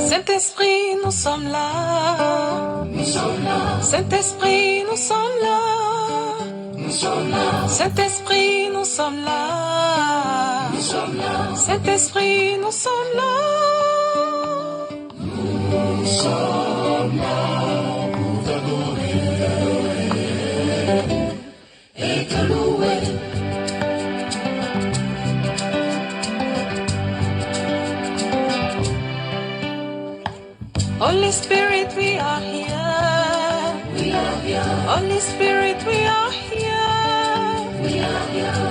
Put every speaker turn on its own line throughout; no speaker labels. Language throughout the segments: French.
Saint-Esprit, nous sommes là. Saint-Esprit, nous sommes là. Saint-Esprit, nous sommes là. Saint-Esprit, nous sommes là.
Nous sommes là pour t'adorer et te louer.
Holy Spirit, we are here. Holy Spirit, we are here.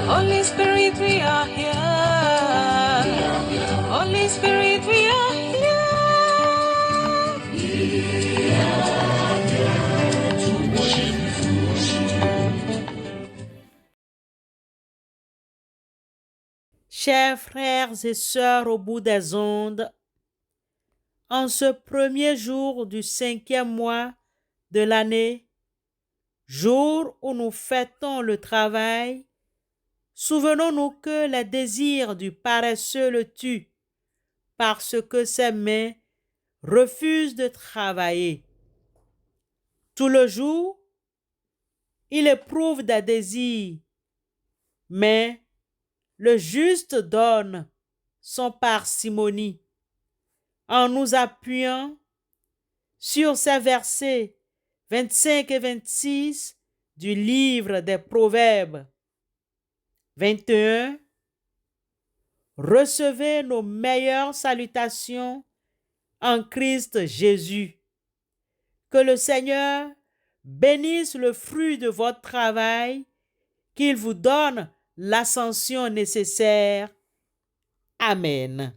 Holy Spirit, we are here. Holy Spirit, we are here.
Chers frères et sœurs au bout des ondes, en ce premier jour du 5e mois de l'année, jour où nous fêtons le travail, souvenons-nous que les désirs du paresseux le tuent, parce que ses mains refusent de travailler. Tout le jour, il éprouve des désirs, mais le juste donne son parcimonie. En nous appuyant sur ces versets 25 et 26 du livre des Proverbes. 21. Recevez nos meilleures salutations en Christ Jésus. Que le Seigneur bénisse le fruit de votre travail, qu'il vous donne l'ascension nécessaire. Amen.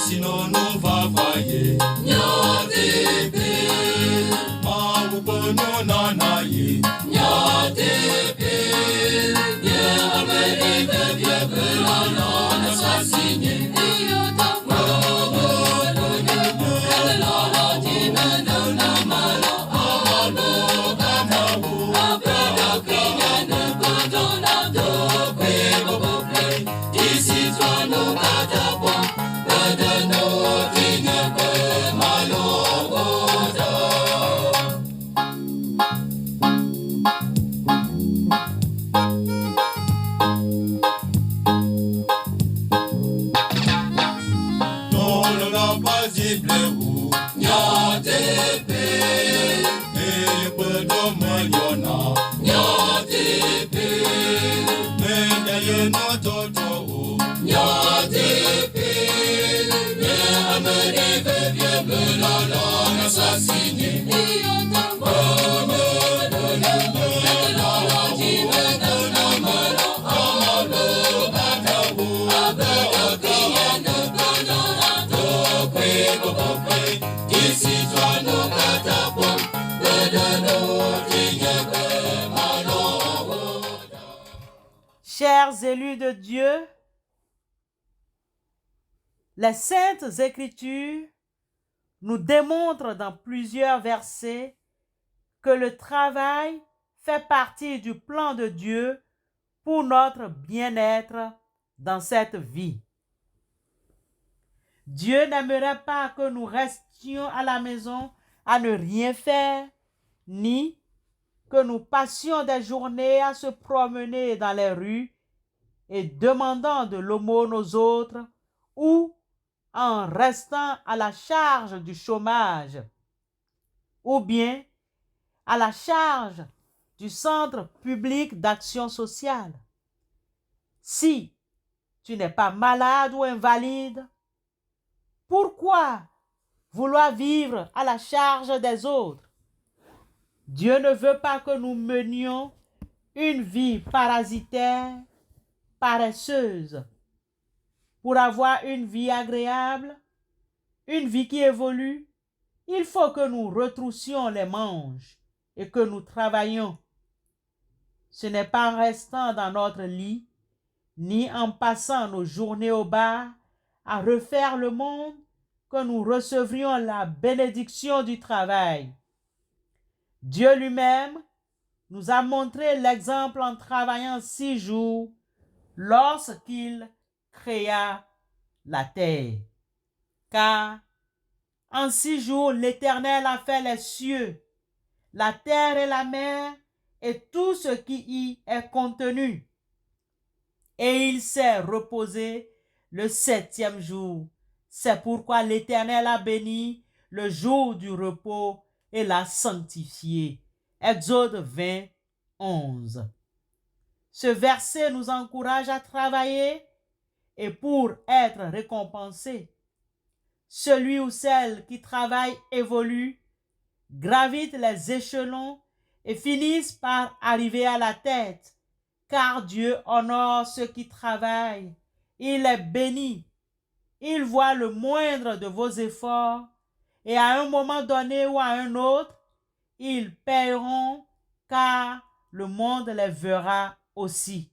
Sinon nous va vailler. No nanaye.
Chers élus de Dieu, les Saintes Écritures nous démontrent dans plusieurs versets que le travail fait partie du plan de Dieu pour notre bien-être dans cette vie. Dieu n'aimerait pas que nous restions à la maison à ne rien faire, ni que nous passions des journées à se promener dans les rues et demandant de l'aumône aux autres ou en restant à la charge du chômage ou bien à la charge du centre public d'action sociale. Si tu n'es pas malade ou invalide, pourquoi vouloir vivre à la charge des autres? Dieu ne veut pas que nous menions une vie parasitaire, paresseuse. Pour avoir une vie agréable, une vie qui évolue, il faut que nous retroussions les manches et que nous travaillions. Ce n'est pas en restant dans notre lit, ni en passant nos journées au bar à refaire le monde que nous recevrions la bénédiction du travail. Dieu lui-même nous a montré l'exemple en travaillant 6 jours lorsqu'il créa la terre. Car en 6 jours, l'Éternel a fait les cieux, la terre et la mer et tout ce qui y est contenu. Et il s'est reposé le 7e jour. C'est pourquoi l'Éternel a béni le jour du repos et l'a sanctifié. Exode 20, 11. Ce verset nous encourage à travailler et pour être récompensé. Celui ou celle qui travaille évolue, gravite les échelons et finissent par arriver à la tête, car Dieu honore ceux qui travaillent. Il est béni. Il voit le moindre de vos efforts et à un moment donné ou à un autre, ils paieront car le monde les verra aussi.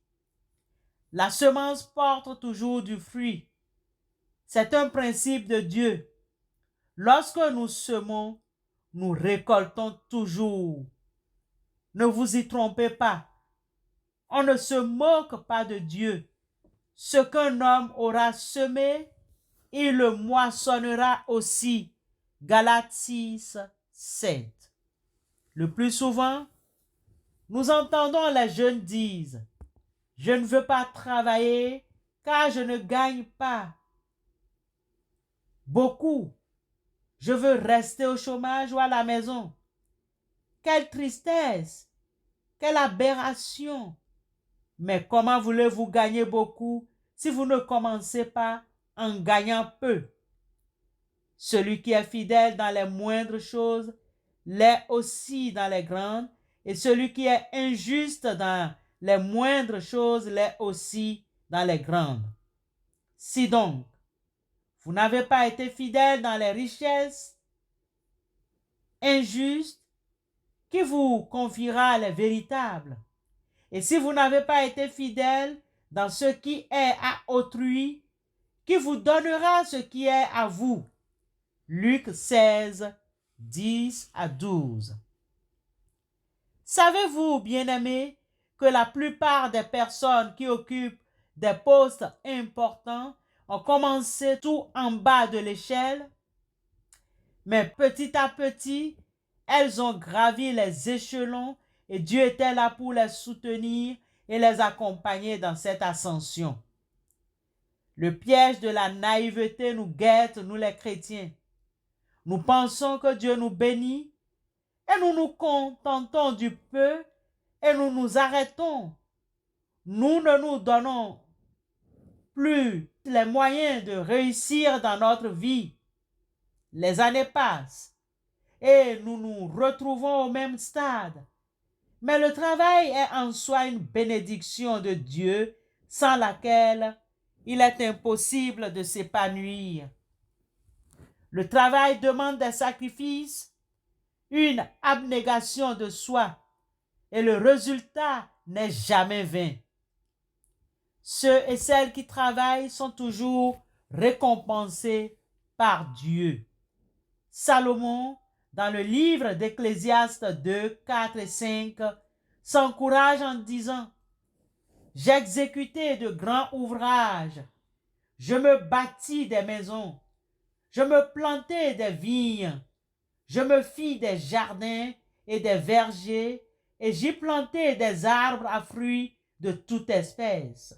La semence porte toujours du fruit. C'est un principe de Dieu. Lorsque nous semons, nous récoltons toujours. Ne vous y trompez pas. On ne se moque pas de Dieu. Ce qu'un homme aura semé, il le moissonnera aussi. Galates 6, 7. Le plus souvent, nous entendons les jeunes dire « Je ne veux pas travailler car je ne gagne pas beaucoup. Je veux rester au chômage ou à la maison. » Quelle tristesse! Quelle aberration! Mais comment voulez-vous gagner beaucoup si vous ne commencez pas en gagnant peu? Celui qui est fidèle dans les moindres choses l'est aussi dans les grandes, et celui qui est injuste dans les moindres choses l'est aussi dans les grandes. Si donc, vous n'avez pas été fidèle dans les richesses, injuste, qui vous confiera les véritables? Et si vous n'avez pas été fidèle dans ce qui est à autrui, qui vous donnera ce qui est à vous? Luc 16, 10 à 12. Savez-vous, bien-aimés, que la plupart des personnes qui occupent des postes importants ont commencé tout en bas de l'échelle, mais petit à petit, elles ont gravi les échelons et Dieu était là pour les soutenir et les accompagner dans cette ascension. Le piège de la naïveté nous guette, nous les chrétiens. Nous pensons que Dieu nous bénit et nous nous contentons du peu et nous nous arrêtons. Nous ne nous donnons plus les moyens de réussir dans notre vie. Les années passent et nous nous retrouvons au même stade. Mais le travail est en soi une bénédiction de Dieu sans laquelle il est impossible de s'épanouir. Le travail demande des sacrifices, une abnégation de soi, et le résultat n'est jamais vain. Ceux et celles qui travaillent sont toujours récompensés par Dieu. Salomon, dans le livre d'Ecclésiaste 2, 4 et 5, s'encourage en disant « J'ai exécuté de grands ouvrages, je me bâtis des maisons, je me plantai des vignes, je me fis des jardins et des vergers, et j'y plantai des arbres à fruits de toute espèce. »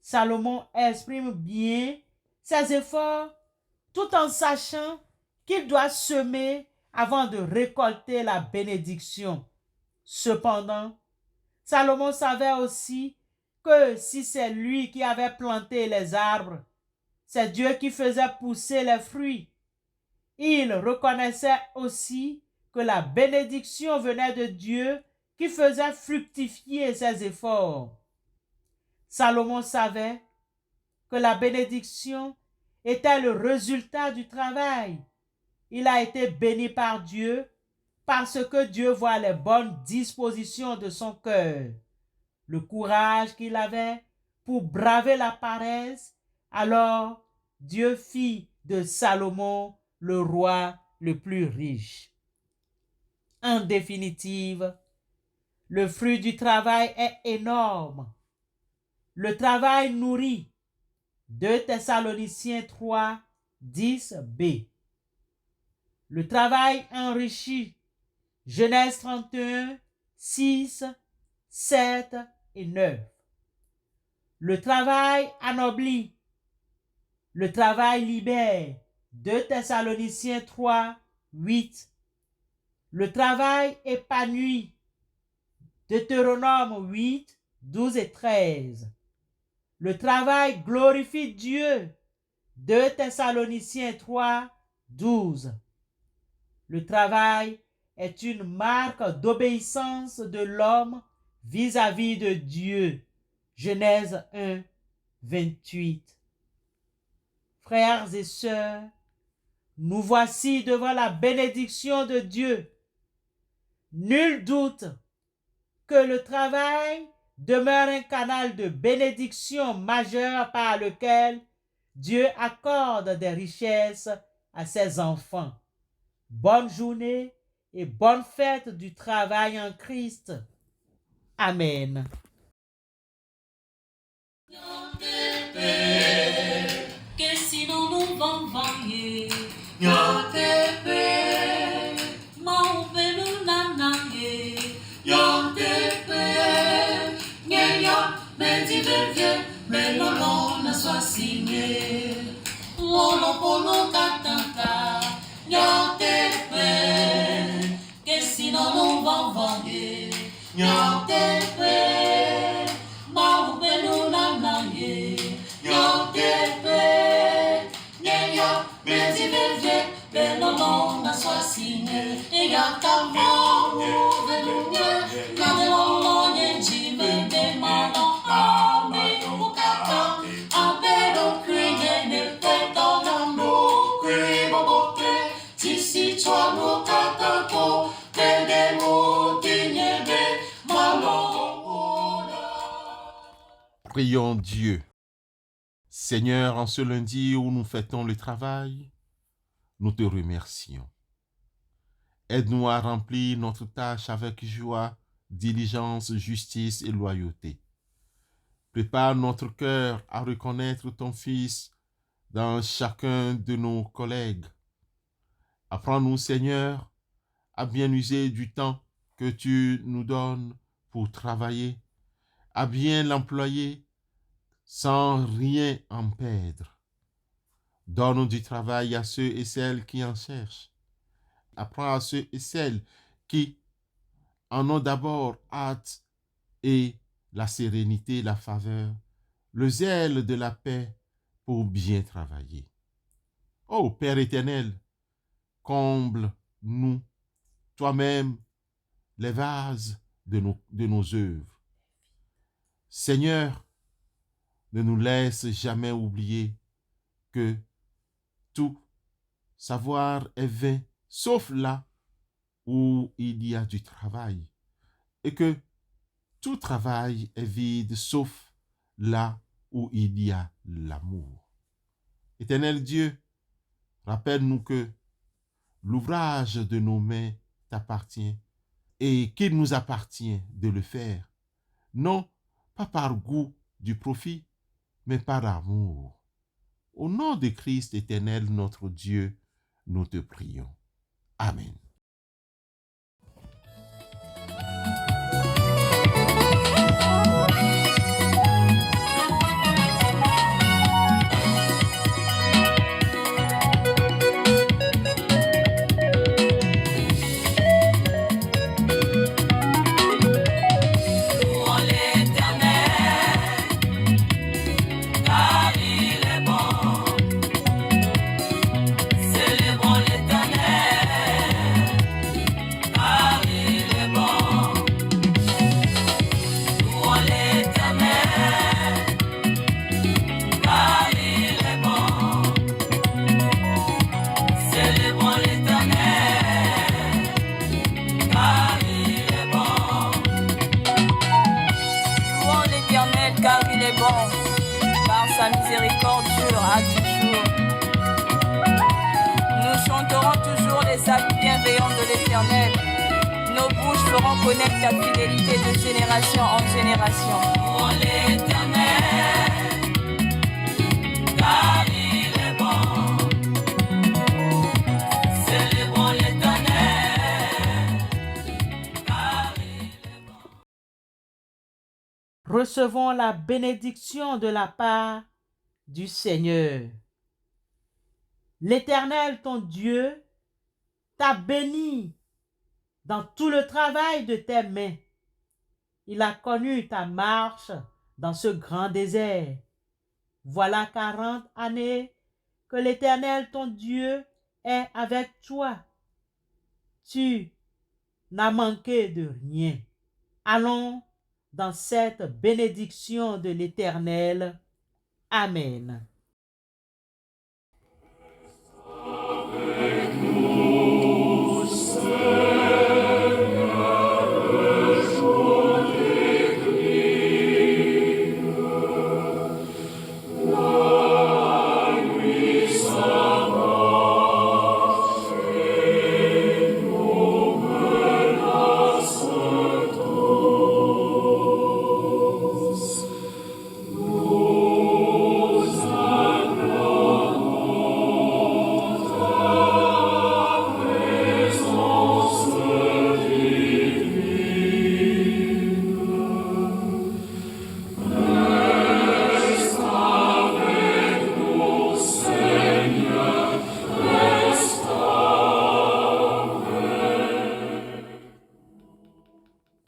Salomon exprime bien ses efforts tout en sachant qu'il doit semer avant de récolter la bénédiction. Cependant, Salomon savait aussi que si c'est lui qui avait planté les arbres, c'est Dieu qui faisait pousser les fruits. Il reconnaissait aussi que la bénédiction venait de Dieu qui faisait fructifier ses efforts. Salomon savait que la bénédiction était le résultat du travail. Il a été béni par Dieu parce que Dieu voit les bonnes dispositions de son cœur, le courage qu'il avait pour braver la paresse. Alors Dieu fit de Salomon, le roi le plus riche. En définitive, le fruit du travail est énorme. Le travail nourrit. 2 Thessaloniciens 3, 10b. Le travail enrichit. Genèse 31, 6, 7 et 9. Le travail anoblit. Le travail libère. 2 Thessaloniciens 3, 8. Le travail épanouit. Deutéronome 8, 12 et 13. Le travail glorifie Dieu. 2 Thessaloniciens 3, 12. Le travail est une marque d'obéissance de l'homme vis-à-vis de Dieu. Genèse 1, 28. Frères et sœurs, nous voici devant la bénédiction de Dieu. Nul doute que le travail demeure un canal de bénédiction majeur par lequel Dieu accorde des richesses à ses enfants. Bonne journée et bonne fête du travail en Christ. Amen.
Que si non nous vamos varier, maupelu nanaye, mais diverger, mais l'on ne soit signé. L'on polo katanta, que si non nous vamos varier, maupelu nanaye.
Prions Dieu. Seigneur, en ce lundi où nous fêtons le travail, nous te remercions. Aide-nous à remplir notre tâche avec joie, diligence, justice et loyauté. Prépare notre cœur à reconnaître ton Fils dans chacun de nos collègues. Apprends-nous, Seigneur, à bien user du temps que tu nous donnes pour travailler, à bien l'employer sans rien en perdre. Donne du travail à ceux et celles qui en cherchent. Apprends à ceux et celles qui en ont d'abord hâte et la sérénité, la faveur, le zèle de la paix pour bien travailler. Ô Père éternel, comble-nous toi-même les vases de nos œuvres. Seigneur, ne nous laisse jamais oublier que tout savoir est vain, sauf là où il y a du travail, et que tout travail est vide, sauf là où il y a l'amour. Éternel Dieu, rappelle-nous que l'ouvrage de nos mains t'appartient et qu'il nous appartient de le faire, non pas par goût du profit, mais par amour. Au nom de Christ éternel, notre Dieu, nous te prions. Amen.
Car il est bon, par sa miséricorde dure à toujours.
les actes bienveillants de l'Éternel. Nos bouches feront connaître ta fidélité de génération en génération.
Louons l'Éternel, car il est bon. Célébrons l'Éternel, car il est bon.
Recevons la bénédiction de la part du Seigneur. L'Éternel, ton Dieu, t'a béni dans tout le travail de tes mains. Il a connu ta marche dans ce grand désert. Voilà 40 années que l'Éternel, ton Dieu, est avec toi. Tu n'as manqué de rien. Allons dans cette bénédiction de l'Éternel. Amen.